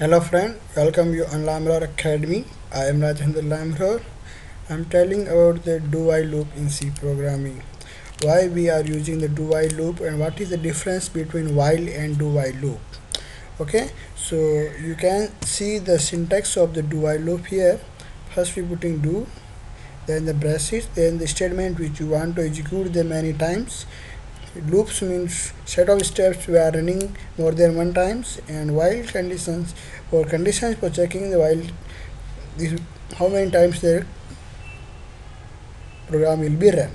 Hello friend, welcome you on Lamror Academy. I am Rajendra Lamror. I am telling about the do while loop in C programming. Why we are using the do while loop and what is the difference between while and do while loop. Okay, so you can see the syntax of the do while loop here. First we putting do, then the braces, then the statement which you want to execute them many times. Loops means set of steps we are running more than one times, and while conditions for checking the while this how many times the program will be run.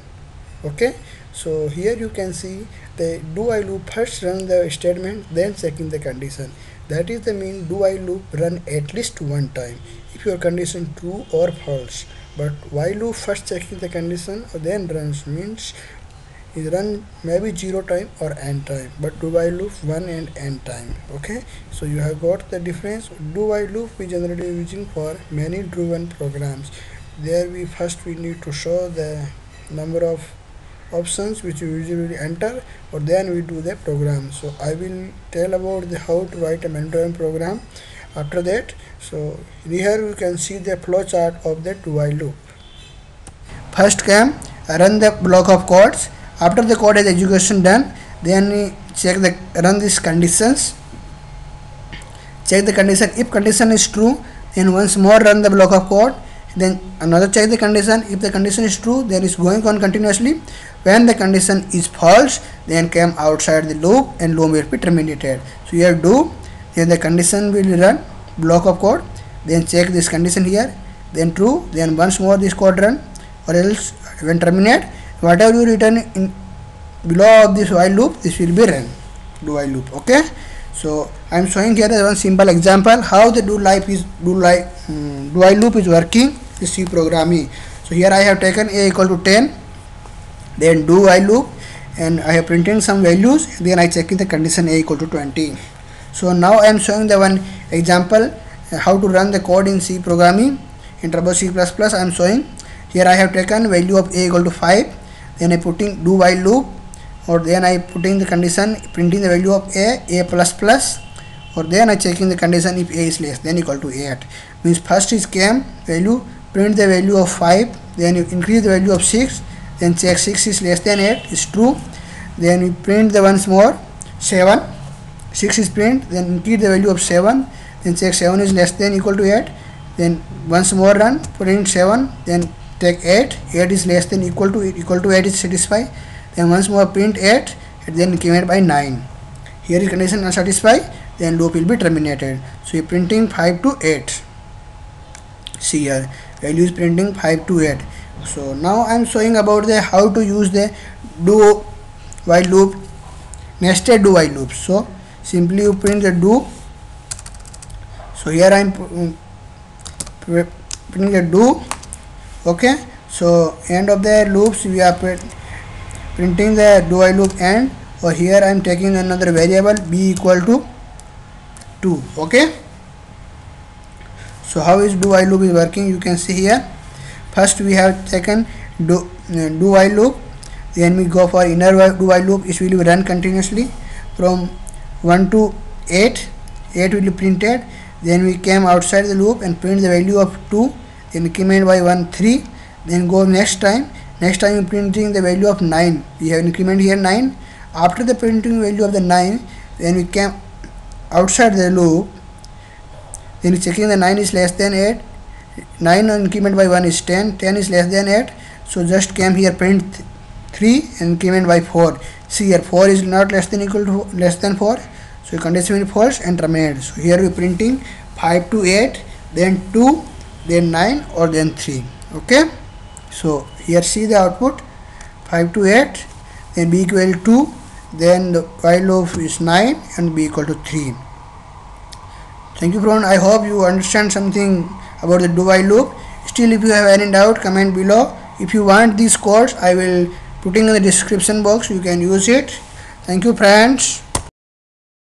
Okay, so here you can see the do while loop first run the statement, then checking the condition. That is the mean do while loop run at least one time if your condition true or false. But while loop first checking the condition then runs means is run maybe 0 time or n time, but do while loop 1 and n time. Okay, so you have got the difference. Do while loop we generally using for many driven programs. There we need to show the number of options which we usually enter, or then we do the program. So I will tell about the how to write a manual program after that. So here you can see the flow chart of the do while loop. First came run the block of codes. After the code is execution done, then we check the run these conditions. Check the condition. If condition is true, then once more run the block of code. Then another check the condition. If the condition is true, then it's going on continuously. When the condition is false, then come outside the loop and loop will be terminated. So here do, then the condition will run block of code. Then check this condition here. Then true. Then once more this code run, or else when terminate. Whatever you return in below of this while loop, this will be run do while loop. Okay, so I am showing here one simple example how the do while loop is working in C programming. So here I have taken a equal to 10, then do while loop, and I have printed some values, then I checking the condition a equal to 20. So now I am showing the one example how to run the code in C programming. In Turbo C++ I am showing. Here I have taken value of a equal to 5, then I putting do while loop, or then I putting the condition printing the value of a plus plus, or then I checking the condition if a is less than equal to 8. Means first is came value, print the value of 5, then you increase the value of 6, then check 6 is less than 8 is true, then we print the once more 7, 6 is print, then increase the value of 7, then check 7 is less than equal to 8, then once more run, print 7, then take 8 is less than equal to 8 is satisfied, then once more print 8 and then increment by 9. Here is condition unsatisfied, then loop will be terminated. So you printing 5 to 8. See here value is printing 5 to 8. So now I am showing about the how to use the do while loop, nested do while loop. So simply you print the do. So here I am printing the do. Okay, so end of the loops we are printing the do while loop end, or here I am taking another variable b equal to 2. Okay, so how is do while loop is working you can see here. First we have taken do while loop, then we go for inner do while loop. It will run continuously from 1 to 8 will be printed, then we came outside the loop and print the value of 2, increment by 1 3, then go next time you printing the value of 9. We have increment here 9. After the printing value of the 9, then we came outside the loop, then we checking the 9 is less than 8, 9 increment by 1 is 10, 10 is less than 8, so just came here print 3 and increment by 4. See here 4 is not less than equal to less than 4, so condition is false and terminate. So here we printing 5 to 8, then 2, then 9, or then 3. Okay, so here see the output 5 to 8, then b equal to 2, then the while loop is 9 and b equal to 3. Thank you friend, I hope you understand something about the do while loop. Still if you have any doubt, comment below. If you want these codes I will putting in the description box, you can use it. Thank you friends.